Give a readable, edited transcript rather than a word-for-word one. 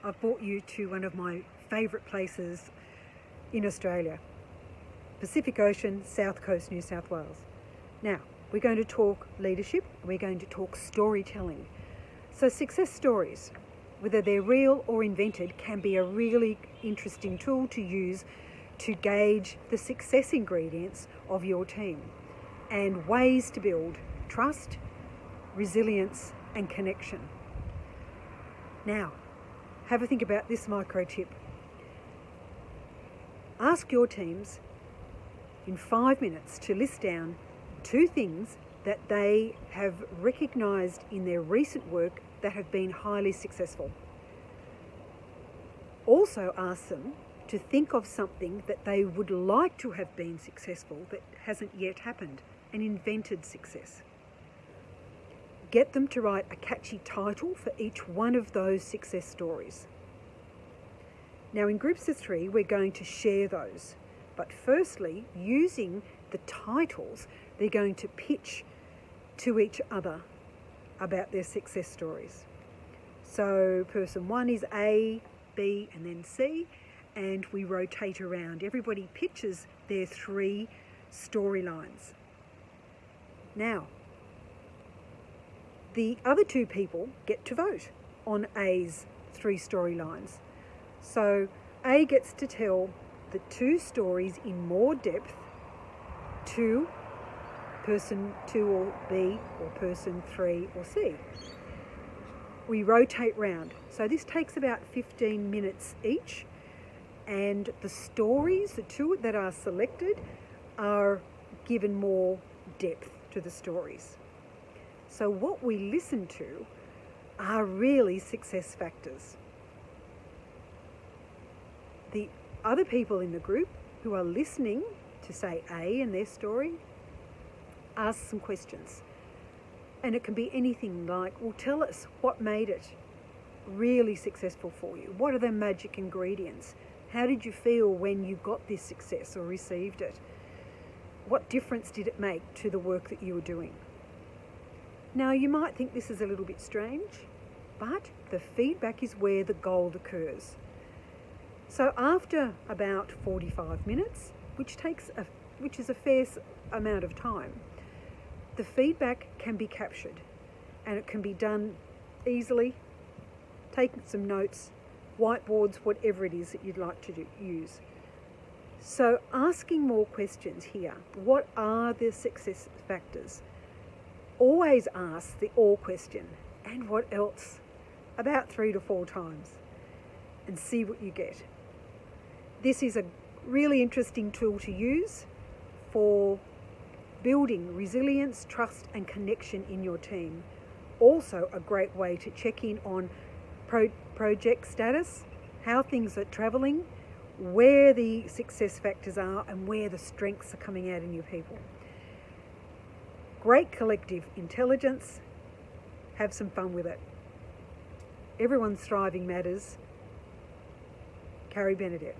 I've brought you to one of my favourite places in Australia, Pacific Ocean, South Coast, New South Wales. Now, we're going to talk leadership, we're going to talk storytelling. So success stories, whether they're real or invented, can be a really interesting tool to use to gauge the success ingredients of your team and ways to build trust, resilience and connection. Now, have a think about this micro tip. Ask your teams in 5 minutes to list down 2 things that they have recognised in their recent work that have been highly successful. Also ask them to think of something that they would like to have been successful that hasn't yet happened, an invented success. Get them to write a catchy title for each one of those success stories. Now in groups of 3, we're going to share those. But firstly, using the titles, they're going to pitch to each other about their success stories. So person 1 is A, B, and then C, and we rotate around. Everybody pitches their 3 storylines. Now, the other 2 people get to vote on A's 3 storylines. So A gets to tell the 2 stories in more depth to person 2 or B or person 3 or C. We rotate round. So this takes about 15 minutes each, and the stories, the 2 that are selected, are given more depth to the stories. So what we listen to are really success factors. The other people in the group who are listening to, say, A and their story, ask some questions. And it can be anything like, well, tell us what made it really successful for you. What are the magic ingredients? How did you feel when you got this success or received it? What difference did it make to the work that you were doing? Now, you might think this is a little bit strange, but the feedback is where the gold occurs. So after about 45 minutes, which is a fair amount of time, the feedback can be captured, and it can be done easily. Take some notes, whiteboards, whatever it is that you'd like to use. So asking more questions here. What are the success factors? Always ask the or question, and what else, about 3 to 4 times, and see what you get. This is a really interesting tool to use for building resilience, trust and connection in your team. Also a great way to check in on project status, how things are travelling, where the success factors are and where the strengths are coming out in your people. Great collective intelligence. Have some fun with it. Everyone's thriving matters. Carrie Benedette.